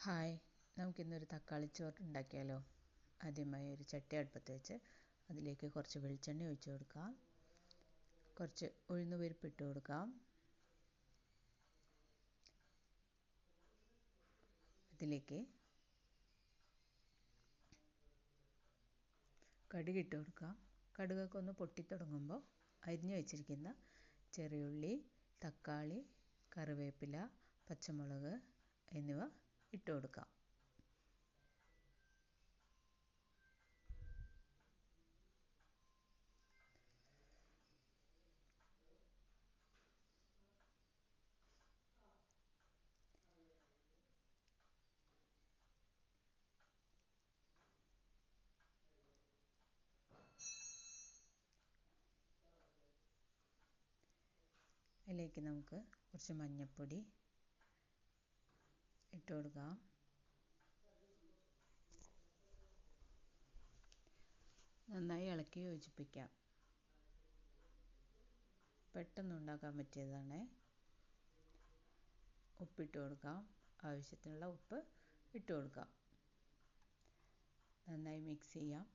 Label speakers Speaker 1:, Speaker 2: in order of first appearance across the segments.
Speaker 1: Hi, നമുക്കിന്നൊരു തക്കാളിച്ചോറ് ഉണ്ടാക്കിയാലോ. ആദ്യമായി ഒരു ചട്ടി അടുപ്പത്ത് വെച്ച് അതിലേക്ക് കുറച്ച് വെളിച്ചെണ്ണ ഒഴിച്ച് കൊടുക്കാം. കുറച്ച് ഉഴുന്നുപരിപ്പ് ഇട്ട് കൊടുക്കാം. അതിലേക്ക് കടുക് ഇട്ട് കൊടുക്കാം. കടുകൊക്കെ ഒന്ന് പൊട്ടിത്തുടങ്ങുമ്പോൾ അരിഞ്ഞു വെച്ചിരിക്കുന്ന ചെറിയുള്ളി, തക്കാളി, കറിവേപ്പില, പച്ചമുളക് എന്നിവ ഇട്ട് കൊടുക്കാം. അതിലേക്ക് നമുക്ക് കുറച്ച് മഞ്ഞൾപ്പൊടി ഇട്ട് കൊടുക്കാം. നന്നായി ഇളക്കി യോജിപ്പിക്കാം. പെട്ടെന്ന് ഉണ്ടാക്കാൻ പറ്റിയതാണ്. ഉപ്പിട്ട് കൊടുക്കാം. ആവശ്യത്തിനുള്ള ഉപ്പ് ഇട്ട് കൊടുക്കാം. നന്നായി മിക്സ് ചെയ്യാം.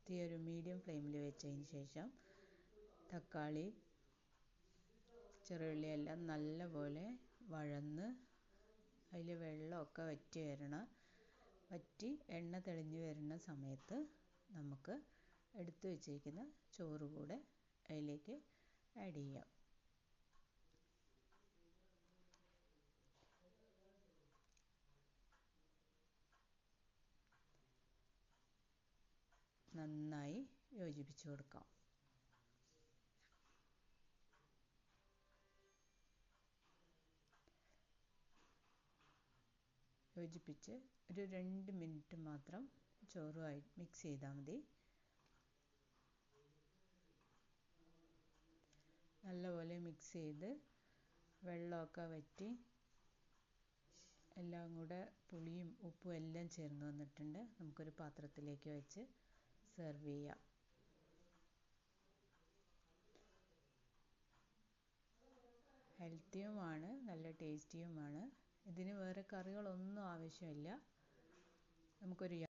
Speaker 1: തീ ഒരു മീഡിയം ഫ്ലെയിമിൽ വെച്ചതിന് ശേഷം തക്കാളി, ചെറിയുള്ളി എല്ലാം നല്ലപോലെ വഴന്ന് അതിൽ വെള്ളമൊക്കെ വറ്റി എണ്ണ തെളിഞ്ഞ് വരുന്ന സമയത്ത് നമുക്ക് എടുത്തു വച്ചിരിക്കുന്ന ചോറ് കൂടെ അതിലേക്ക് ആഡ് ചെയ്യാം. നന്നായി യോജിപ്പിച്ച് കൊടുക്കാം. യോജിപ്പിച്ച് ഒരു 2 മിനിറ്റ് മാത്രം ചോറുമായി മിക്സ് ചെയ്താൽ മതി. നല്ലപോലെ മിക്സ് ചെയ്ത് വെള്ളമൊക്കെ വറ്റി എല്ലാം കൂടെ പുളിയും ഉപ്പും എല്ലാം ചേർന്ന് വന്നിട്ടുണ്ട്. നമുക്കൊരു പാത്രത്തിലേക്ക് വെച്ച് സെർവ് ചെയ്യാം. ഹെൽത്തിയുമാണ്, നല്ല ടേസ്റ്റിയുമാണ്. ഇതിന് വേറെ കറികളൊന്നും ആവശ്യമില്ല. നമുക്കൊരു